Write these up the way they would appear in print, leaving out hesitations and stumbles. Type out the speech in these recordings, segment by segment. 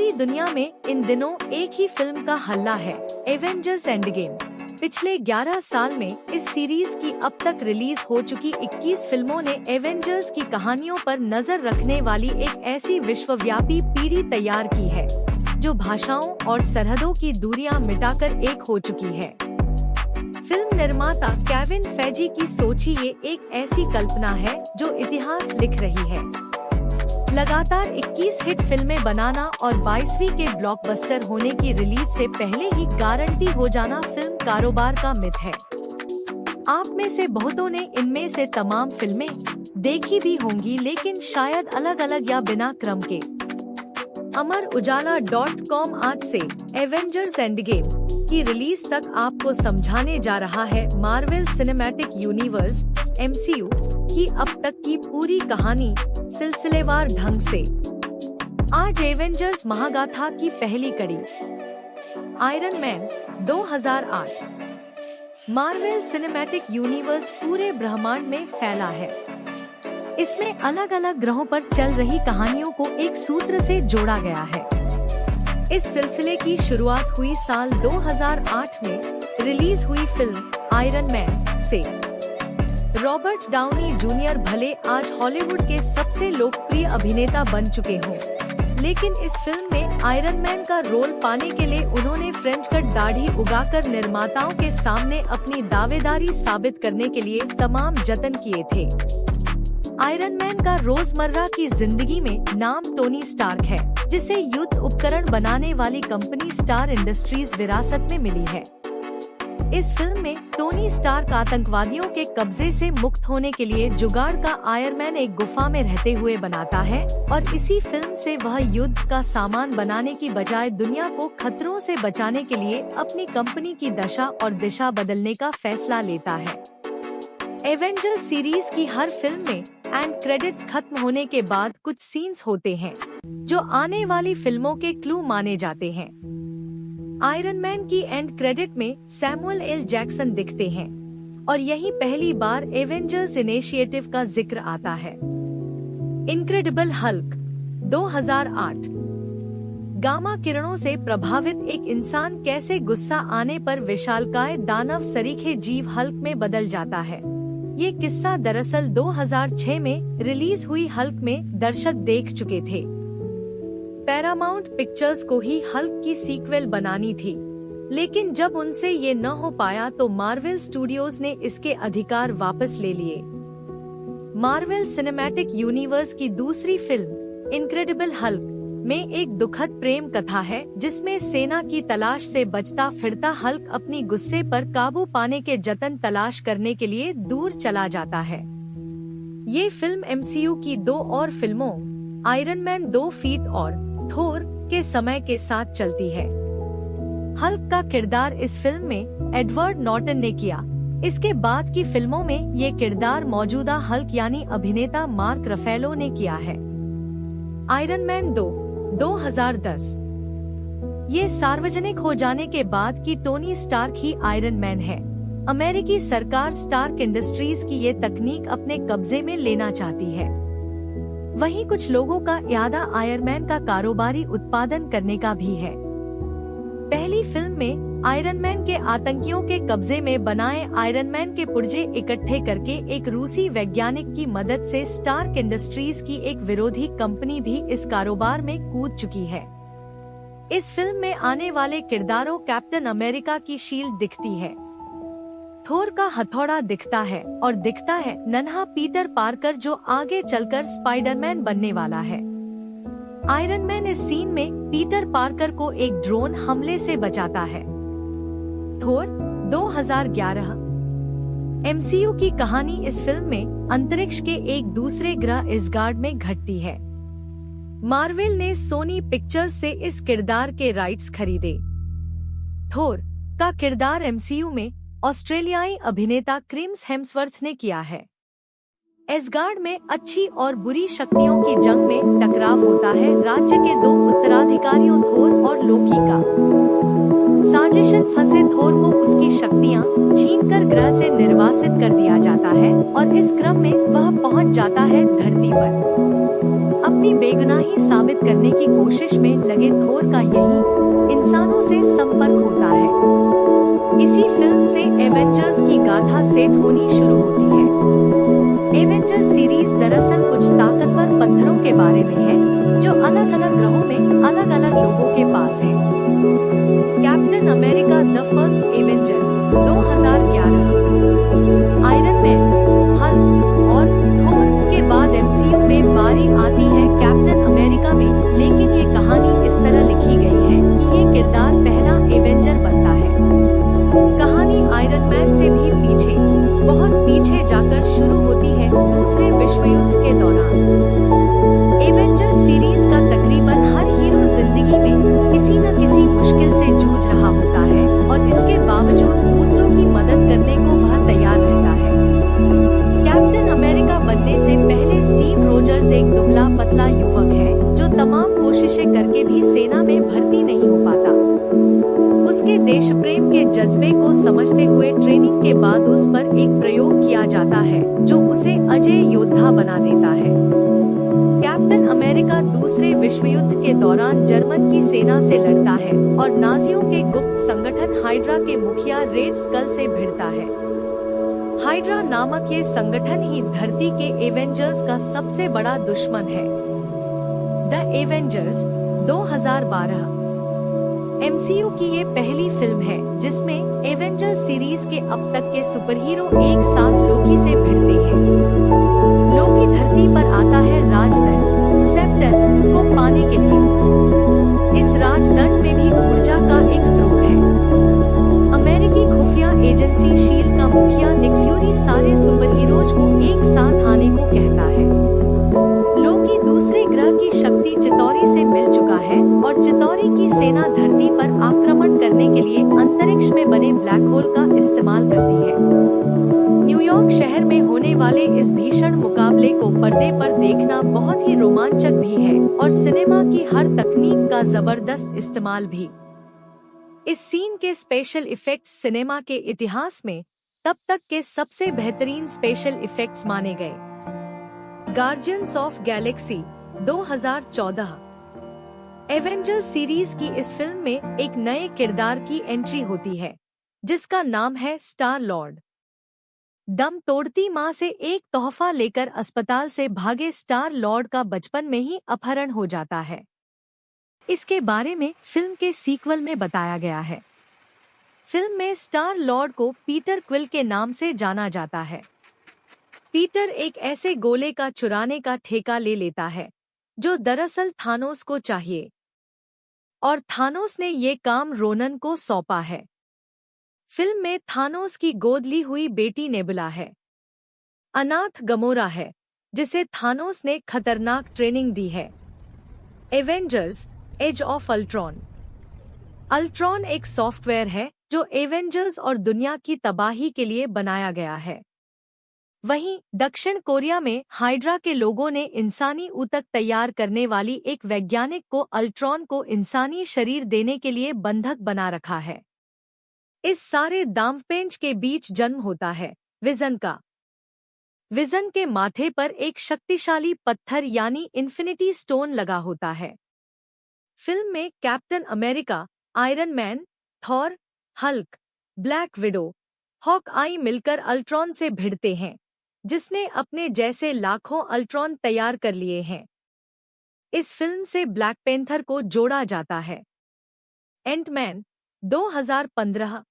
पूरी दुनिया में इन दिनों एक ही फिल्म का हल्ला है, एवेंजर्स एंड गेम। पिछले 11 साल में इस सीरीज की अब तक रिलीज हो चुकी 21 फिल्मों ने एवेंजर्स की कहानियों पर नजर रखने वाली एक ऐसी विश्वव्यापी पीढ़ी तैयार की है जो भाषाओं और सरहदों की दूरियां मिटाकर एक हो चुकी है। फिल्म निर्माता केविन फेजी की सोची ये एक ऐसी कल्पना है जो इतिहास लिख रही है। लगातार 21 हिट फिल्में बनाना और 22वीं के ब्लॉकबस्टर होने की रिलीज से पहले ही गारंटी हो जाना फिल्म कारोबार का मिथ है। आप में से बहुतों ने इनमें से तमाम फिल्में देखी भी होंगी, लेकिन शायद अलग अलग या बिना क्रम के। अमर उजाला.com आज से एवेंजर्स एंड गेम की रिलीज तक आपको समझाने जा रहा है मार्वल सिनेमैटिक यूनिवर्स (MCU) की अब तक की पूरी कहानी सिलसिलेवार ढंग से। आज एवेंजर्स महागाथा की पहली कड़ी, iron man 2008। Marvel cinematic universe पूरे ब्रह्मांड में फैला है। इसमें अलग अलग ग्रहों पर चल रही कहानियों को एक सूत्र से जोड़ा गया है। इस सिलसिले की शुरुआत हुई साल 2008 में रिलीज हुई फिल्म आयरन मैन से। रॉबर्ट डाउनी जूनियर भले आज हॉलीवुड के सबसे लोकप्रिय अभिनेता बन चुके हों, लेकिन इस फिल्म में आयरन मैन का रोल पाने के लिए उन्होंने फ्रेंच कट दाढ़ी उगाकर निर्माताओं के सामने अपनी दावेदारी साबित करने के लिए तमाम जतन किए थे। आयरन मैन का रोजमर्रा की जिंदगी में नाम टोनी स्टार्क है, जिसे युद्ध उपकरण बनाने वाली कंपनी स्टार इंडस्ट्रीज विरासत में मिली है। इस फिल्म में टोनी स्टार्क आतंकवादियों के कब्जे से मुक्त होने के लिए जुगाड़ का आयरन मैन एक गुफा में रहते हुए बनाता है और इसी फिल्म से वह युद्ध का सामान बनाने की बजाय दुनिया को खतरों से बचाने के लिए अपनी कंपनी की दशा और दिशा बदलने का फैसला लेता है। एवेंजर्स सीरीज की हर फिल्म में एंड क्रेडिट्स खत्म होने के बाद कुछ सीन्स होते हैं जो आने वाली फिल्मों के क्लू माने जाते हैं। आयरन मैन की एंड क्रेडिट में सैमुअल एल जैक्सन दिखते हैं और यही पहली बार एवेंजर्स इनिशिएटिव का जिक्र आता है। Incredible Hulk 2008। गामा किरणों से प्रभावित एक इंसान कैसे गुस्सा आने पर विशालकाय दानव सरीखे जीव हल्क में बदल जाता है। ये किस्सा दरअसल 2006 में रिलीज हुई हल्क में दर्शक देख चुके थे। पैरामाउंट पिक्चर्स को ही हल्क की सीक्वल बनानी थी, लेकिन जब उनसे ये न हो पाया तो मार्वल स्टूडियोज ने इसके अधिकार वापस ले लिए। मार्वल सिनेमैटिक यूनिवर्स की दूसरी फिल्म इनक्रेडिबल हल्क में एक दुखद प्रेम कथा है, जिसमें सेना की तलाश से बचता फिरता हल्क अपनी गुस्से पर काबू पाने के जतन तलाश करने के लिए दूर चला जाता है। ये फिल्म MCU की 2 और फिल्मों आयरन मैन 2 फीट और थोर के समय के साथ चलती है। हल्क का किरदार इस फिल्म में एडवर्ड नॉर्टन ने किया। इसके बाद की फिल्मों में ये किरदार मौजूदा हल्क यानी अभिनेता मार्क रफेलो ने किया है। Iron man 2 2010। ये सार्वजनिक हो जाने के बाद कि टोनी स्टार्क ही आयरन मैन है, अमेरिकी सरकार स्टार्क इंडस्ट्रीज की ये तकनीक अपने कब्जे में लेना चाहती है। वहीं कुछ लोगों का इरादा आयरन मैन का कारोबारी उत्पादन करने का भी है। पहली फिल्म में आयरन मैन के आतंकियों के कब्जे में बनाए आयरन मैन के पुर्जे इकट्ठे करके एक रूसी वैज्ञानिक की मदद से स्टार्क इंडस्ट्रीज की एक विरोधी कंपनी भी इस कारोबार में कूद चुकी है। इस फिल्म में आने वाले किरदारों कैप्टन अमेरिका की शील्ड दिखती है, थोर का हथौड़ा दिखता है और दिखता है नन्हा पीटर पार्कर जो आगे चलकर स्पाइडरमैन बनने वाला है। आयरन मैन इस सीन में पीटर पार्कर को एक ड्रोन हमले से बचाता है। थोर 2011। MCU की कहानी इस फिल्म में अंतरिक्ष के एक दूसरे ग्रह इसगार्ड में घटती है। मार्वल ने सोनी पिक्चर्स से इस किरदार के राइट्स खरीदे। थोर का किरदार MCU में ऑस्ट्रेलियाई अभिनेता क्रिस हेम्सवर्थ ने किया है। एसगार्ड में अच्छी और बुरी शक्तियों की जंग में टकराव होता है राज्य के 2 उत्तराधिकारियों थोर और लोकी का। साजिशन फंसे थोर को उसकी शक्तियां छीनकर ग्रह से निर्वासित निष्कासित कर दिया जाता है और इस क्रम में वह पहुंच जाता है धरती पर। अपनी बेगुनाही साबित करने की कोशिश में लगे थोर का यही इंसानों से संपर्क होता है। इसी फिल्म से एवेंजर्स की गाथा सेट होनी शुरू होती है। एवेंजर्स सीरीज दरअसल कुछ ताकतवर पत्थरों के बारे में है जो अलग अलग ग्रहों में अलग अलग लोगों के पास है। Captain America the first Avenger 2011, iron man, Hulk और थोर के बाद एमसीयू में बारी आती है कैप्टन अमेरिका में, लेकिन ये कहानी इस तरह लिखी गई है कि ये किरदार पहला एवेंजर बनता है। कहानी आयरन मैन से भी पीछे, बहुत पीछे जाकर शुरू होती है दूसरे विश्व युद्ध के दौरान। एवेंजर्स सीरीज का तकरीबन हर हीरो जिंदगी में किसी न किसी मुश्किल से जूझ रहा होता है और इसके बावजूद दूसरों की मदद करने को वह तैयार रहता है। कैप्टन अमेरिका बनने से पहले स्टीव रोजर्स एक दुबला पतला युवक है जो तमाम कोशिशें करके भी सेना में भर्ती नहीं हो पाता। उसके देश प्रेम के जज्बे को समझते हुए ट्रेनिंग के बाद उस पर एक प्रयोग किया जाता है जो उसे अजेय योद्धा बना देता है। कैप्टन अमेरिका दूसरे विश्व युद्ध के दौरान जर्मन की सेना से लड़ता है और नाजियों के गुप्त संगठन हाइड्रा के मुखिया रेड स्कल से भिड़ता है। हाइड्रा नामक ये संगठन ही धरती के एवेंजर्स का सबसे बड़ा दुश्मन है। द एवेंजर्स 2012 एमसीयू की ये पहली फिल्म है जिसमें एवेंजर्स सीरीज के अब तक के सुपरहीरो एक साथ लोकी से भिड़ते हैं। लोकी धरती पर आता है राजदंड सेप्टर को पाने के लिए। इस राजदंड में भी ऊर्जा का एक स्रोत है। अमेरिकी खुफिया एजेंसी शील्ड का मुखिया निक फ्यूरी सारे सुपरहीरोज को एक साथ आने को कहता है। लोकी दूसरे ग्रह की शक्ति चितौरी से मिल चुका है और चितौरी की सेना धरती पर आक्रमण करने के लिए अंतरिक्ष में बने ब्लैक होल का इस्तेमाल करती है। न्यूयॉर्क शहर में होने वाले इस भीषण मुकाबले को पर्दे पर देखना बहुत ही रोमांचक भी है और सिनेमा की हर तकनीक का जबरदस्त इस्तेमाल भी। इस सीन के स्पेशल इफेक्ट्स सिनेमा के इतिहास में तब तक के सबसे बेहतरीन स्पेशल इफेक्ट्स माने गए। Guardians of Galaxy 2014 Avengers series की इस फिल्म में एक नए किरदार की एंट्री होती है जिसका नाम है स्टार लॉर्ड। दम तोड़ती मां से एक तोहफा लेकर अस्पताल से भागे स्टार लॉर्ड का बचपन में ही अपहरण हो जाता है। इसके बारे में फिल्म के सीक्वल में बताया गया है। फिल्म में स्टार लॉर्ड को पीटर क्विल के नाम से जाना जाता है। पीटर एक ऐसे गोले का चुराने का ठेका ले लेता है जो दरअसल थानोस को चाहिए और थानोस ने ये काम रोनन को सौंपा है। फिल्म में थानोस की गोद ली हुई बेटी नेबुला है। अनाथ गमोरा है जिसे थानोस ने खतरनाक ट्रेनिंग दी है। Avengers age of Ultron. Ultron एक सॉफ्टवेयर है जो एवेंजर्स और दुनिया की तबाही के लिए बनाया गया है। वहीं दक्षिण कोरिया में हाइड्रा के लोगों ने इंसानी ऊतक तैयार करने वाली एक वैज्ञानिक को अल्ट्रॉन को इंसानी शरीर देने के लिए बंधक बना रखा है। इस सारे दांवपेंच के बीच जन्म होता है विजन का। विजन के माथे पर एक शक्तिशाली पत्थर यानी इन्फिनिटी स्टोन लगा होता है। फिल्म में Captain America, Iron Man, Thor, Hulk, Black Widow, Hawkeye मिलकर अल्ट्रॉन से भिड़ते हैं जिसने अपने जैसे लाखों अल्ट्रॉन तैयार कर लिए हैं। इस फिल्म से ब्लैक पैंथर को जोड़ा जाता है। एंटमैन 2015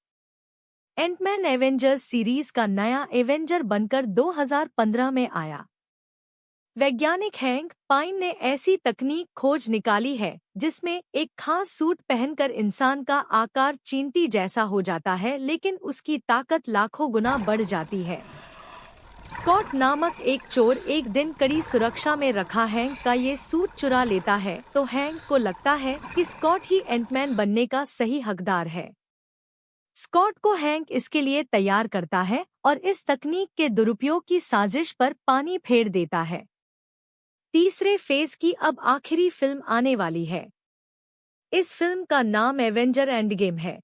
एंटमैन एवेंजर्स सीरीज का नया एवेंजर बनकर 2015 में आया। वैज्ञानिक हैंक पाइन ने ऐसी तकनीक खोज निकाली है जिसमें एक खास सूट पहनकर इंसान का आकार चींटी जैसा हो जाता है लेकिन उसकी ताकत लाखों गुना बढ़ जाती है। स्कॉट नामक एक चोर एक दिन कड़ी सुरक्षा में रखा हैंक का ये सूट चुरा लेता है तो हैंक को लगता है कि स्कॉट ही एंटमैन बनने का सही हकदार है। स्कॉट को हैंक इसके लिए तैयार करता है और इस तकनीक के दुरुपयोग की साजिश पर पानी फेर देता है। तीसरे फेज की अब आखिरी फिल्म आने वाली है। इस फिल्म का नाम एवेंजर एंडगेम है।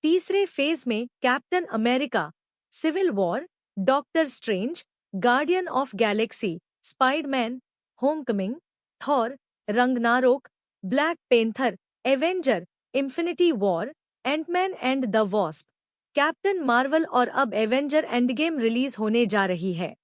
तीसरे फेज में Captain America, Civil War, Doctor Strange, Guardian of Galaxy, Spiderman, Homecoming, Thor, Ragnarok, Black Panther, Avenger, Infinity War, Antman and the Wasp, Captain Marvel और अब एवेंजर एंडगेम रिलीज होने जा रही है।